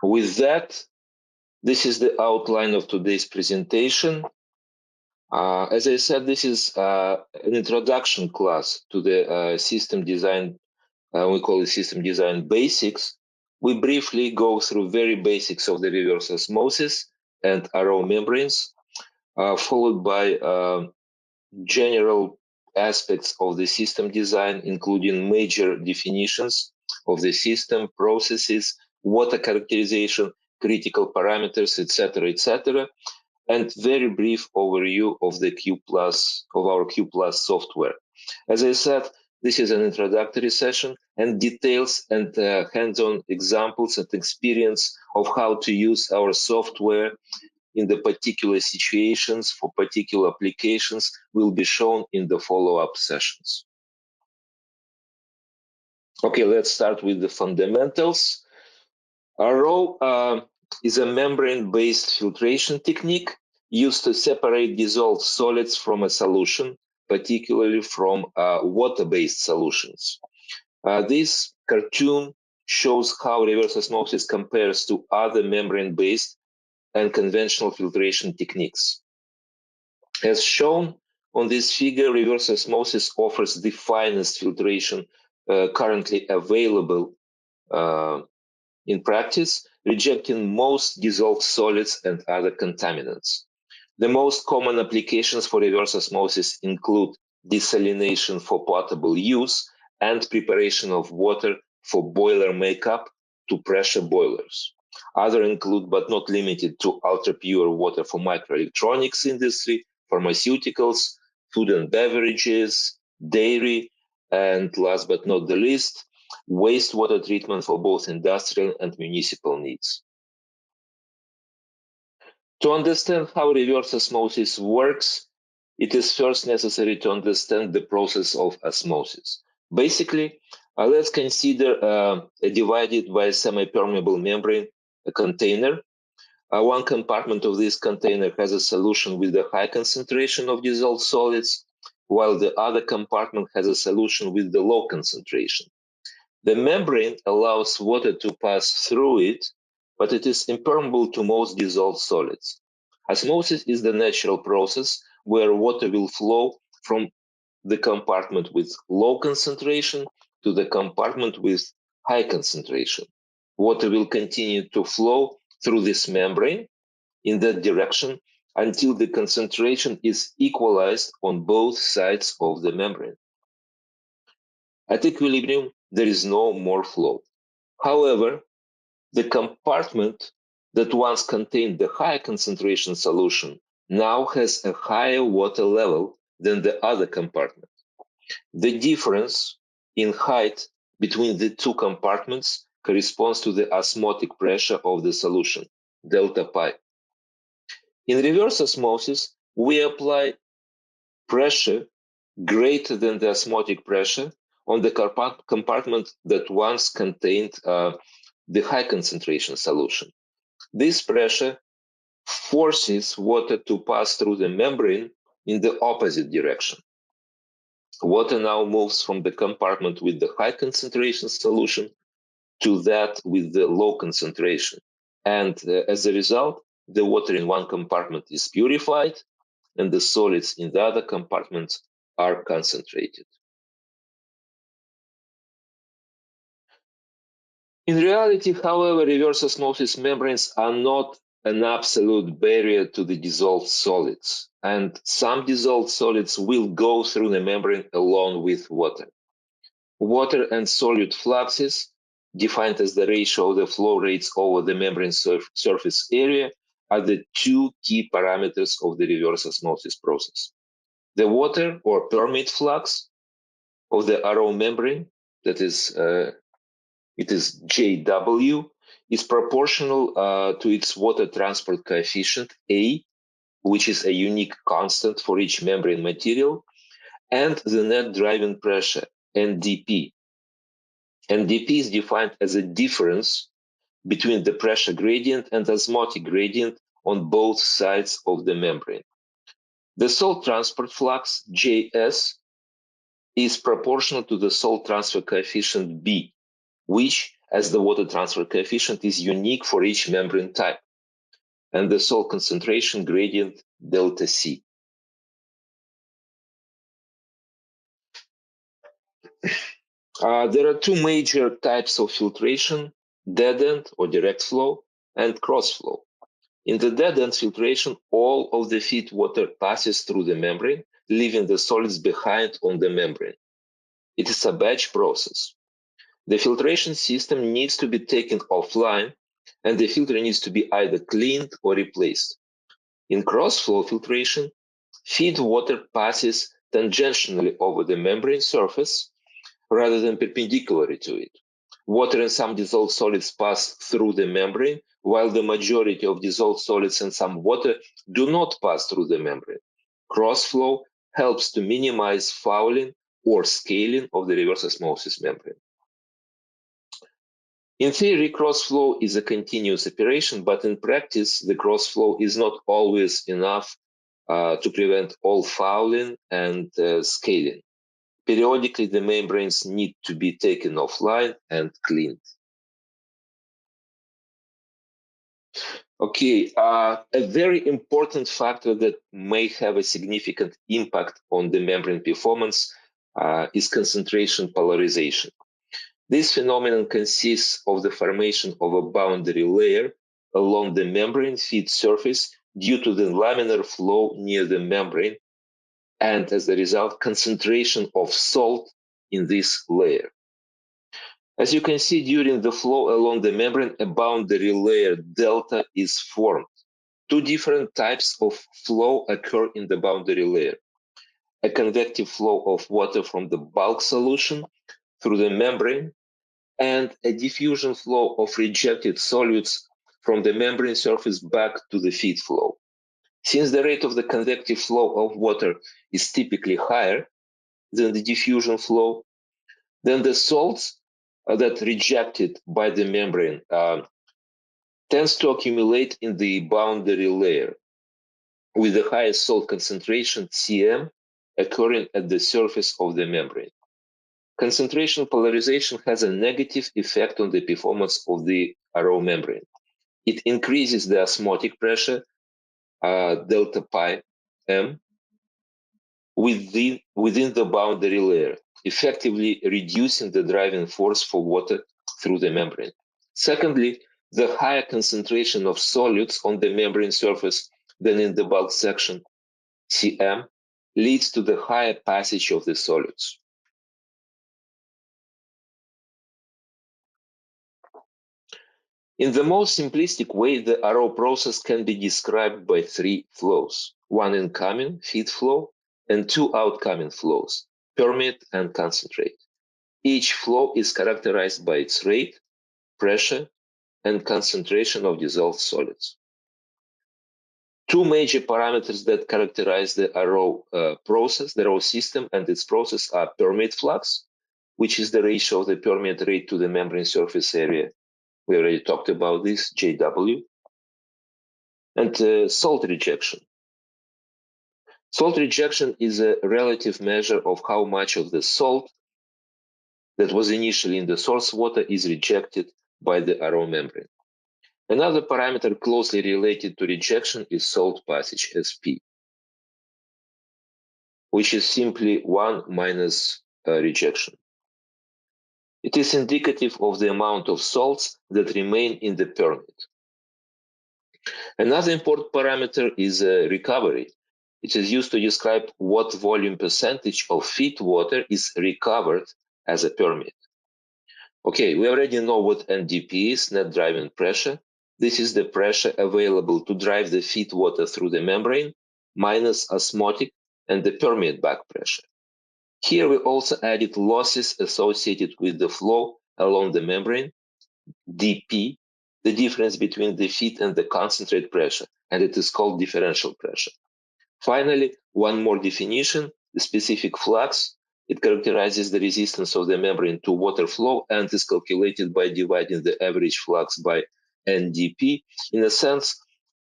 With that, this is the outline of today's presentation. As I said, this is an introduction class to the system design. We call it system design basics. We briefly go through very basics of the reverse osmosis and RO membranes, followed by general aspects of the system design, including major definitions of the system, processes, water characterization, critical parameters, etc., and very brief overview of the our Q+ software. As I said, this is an introductory session, and details and hands-on examples and experience of how to use our software in the particular situations for particular applications will be shown in the follow-up sessions. Okay, let's start with the fundamentals. RO is a membrane-based filtration technique used to separate dissolved solids from a solution, particularly from water-based solutions. This cartoon shows how reverse osmosis compares to other membrane-based and conventional filtration techniques. As shown on this figure, reverse osmosis offers the finest filtration currently available in practice, rejecting most dissolved solids and other contaminants. The most common applications for reverse osmosis include desalination for potable use and preparation of water for boiler makeup to pressure boilers. Other include, but not limited to, ultra-pure water for microelectronics industry, pharmaceuticals, food and beverages, dairy, and last but not the least, wastewater treatment for both industrial and municipal needs. To understand how reverse osmosis works, it is first necessary to understand the process of osmosis. Basically, let's consider a divided by a semi-permeable membrane, a container. One compartment of this container has a solution with a high concentration of dissolved solids, while the other compartment has a solution with the low concentration. The membrane allows water to pass through it, but it is impermeable to most dissolved solids. Osmosis is the natural process where water will flow from the compartment with low concentration to the compartment with high concentration. Water will continue to flow through this membrane in that direction until the concentration is equalized on both sides of the membrane. At equilibrium, there is no more flow. However, the compartment that once contained the high concentration solution now has a higher water level than the other compartment. The difference in height between the two compartments corresponds to the osmotic pressure of the solution, delta pi. In reverse osmosis, we apply pressure greater than the osmotic pressure on the compartment that once contained the high concentration solution. This pressure forces water to pass through the membrane in the opposite direction. Water now moves from the compartment with the high concentration solution to that with the low concentration. And as a result, the water in one compartment is purified and the solids in the other compartments are concentrated. In reality, however, reverse osmosis membranes are not an absolute barrier to the dissolved solids, and some dissolved solids will go through the membrane along with water. Water and solute fluxes, defined as the ratio of the flow rates over the membrane surface area, are the two key parameters of the reverse osmosis process. The water or permeate flux of the RO membrane, that is, it is JW, is proportional to its water transport coefficient, A, which is a unique constant for each membrane material, and the net driving pressure, NDP. NDP is defined as a difference between the pressure gradient and osmotic gradient on both sides of the membrane. The salt transport flux, JS, is proportional to the salt transfer coefficient B, which, as the water transfer coefficient is unique for each membrane type, and the salt concentration gradient delta C. There are two major types of filtration: dead-end or direct flow, and cross-flow. In the dead-end filtration, all of the feed water passes through the membrane, leaving the solids behind on the membrane. It is a batch process. The filtration system needs to be taken offline, and the filter needs to be either cleaned or replaced. In cross-flow filtration, feed water passes tangentially over the membrane surface rather than perpendicularly to it. Water and some dissolved solids pass through the membrane, while the majority of dissolved solids and some water do not pass through the membrane. Cross-flow helps to minimize fouling or scaling of the reverse osmosis membrane. In theory, cross-flow is a continuous operation, but in practice, the cross-flow is not always enough to prevent all fouling and scaling. Periodically, the membranes need to be taken offline and cleaned. Okay, a very important factor that may have a significant impact on the membrane performance is concentration polarization. This phenomenon consists of the formation of a boundary layer along the membrane feed surface due to the laminar flow near the membrane, and as a result, concentration of salt in this layer. As you can see, during the flow along the membrane, a boundary layer delta is formed. Two different types of flow occur in the boundary layer: a convective flow of water from the bulk solution through the membrane, and a diffusion flow of rejected solutes from the membrane surface back to the feed flow. Since the rate of the convective flow of water is typically higher than the diffusion flow, then the salts that rejected by the membrane tends to accumulate in the boundary layer, with the highest salt concentration, Cm, occurring at the surface of the membrane. Concentration polarization has a negative effect on the performance of the RO membrane. It increases the osmotic pressure, delta pi m, within the boundary layer, effectively reducing the driving force for water through the membrane. Secondly, the higher concentration of solutes on the membrane surface than in the bulk section, Cm, leads to the higher passage of the solutes. In the most simplistic way, the RO process can be described by three flows: one incoming, feed flow, and two outcoming flows, permeate and concentrate. Each flow is characterized by its rate, pressure, and concentration of dissolved solids. Two major parameters that characterize the RO process, the RO system and its process, are permeate flux, which is the ratio of the permeate rate to the membrane surface area. We already talked about this, JW. And salt rejection. Salt rejection is a relative measure of how much of the salt that was initially in the source water is rejected by the RO membrane. Another parameter closely related to rejection is salt passage, SP, which is simply 1 minus rejection. It is indicative of the amount of salts that remain in the permeate. Another important parameter is recovery. It is used to describe what volume percentage of feed water is recovered as a permeate. Okay, we already know what NDP is, net driving pressure. This is the pressure available to drive the feed water through the membrane, minus osmotic and the permeate back pressure. Here we also added losses associated with the flow along the membrane, dP, the difference between the feed and the concentrate pressure, and it is called differential pressure. Finally, one more definition: the specific flux. It characterizes the resistance of the membrane to water flow and is calculated by dividing the average flux by NDP. In a sense,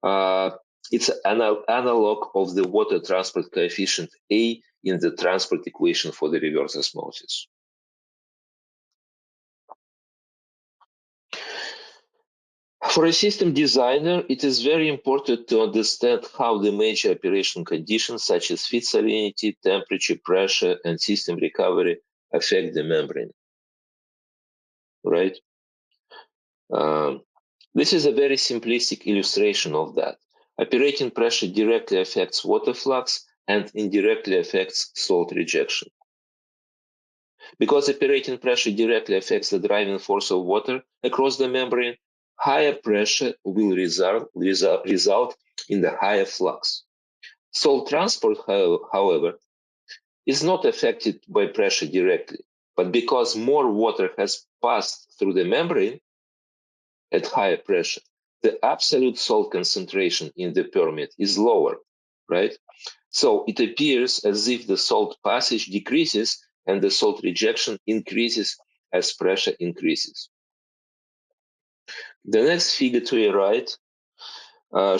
it's an analog of the water transport coefficient A in the transport equation for the reverse osmosis. For a system designer, it is very important to understand how the major operation conditions such as feed salinity, temperature, pressure, and system recovery affect the membrane, right? This is a very simplistic illustration of that. Operating pressure directly affects water flux and indirectly affects salt rejection. Because operating pressure directly affects the driving force of water across the membrane, higher pressure will result in the higher flux. Salt transport, however, is not affected by pressure directly, but because more water has passed through the membrane at higher pressure, the absolute salt concentration in the permeate is lower, right? So it appears as if the salt passage decreases and the salt rejection increases as pressure increases. The next figure to your right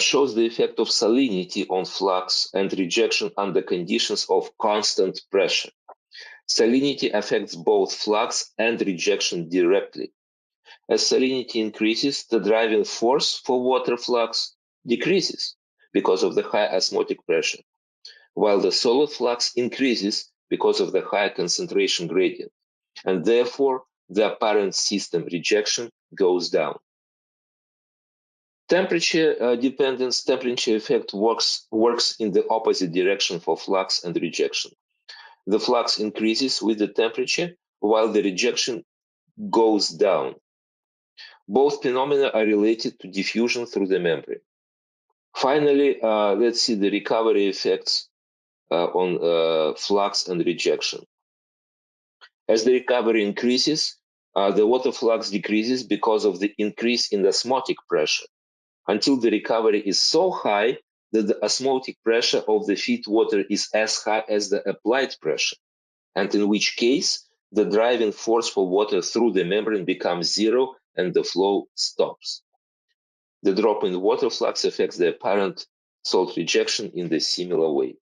shows the effect of salinity on flux and rejection under conditions of constant pressure. Salinity affects both flux and rejection directly. As salinity increases, the driving force for water flux decreases because of the high osmotic pressure, while the solid flux increases because of the high concentration gradient, and therefore the apparent system rejection goes down. Temperature dependence, temperature effect works in the opposite direction for flux and rejection. The flux increases with the temperature, while the rejection goes down. Both phenomena are related to diffusion through the membrane. Finally, let's see the recovery effects on flux and rejection. As the recovery increases, the water flux decreases because of the increase in the osmotic pressure, until the recovery is so high that the osmotic pressure of the feed water is as high as the applied pressure, and in which case the driving force for water through the membrane becomes zero and the flow stops. The drop in water flux affects the apparent salt rejection in the similar way.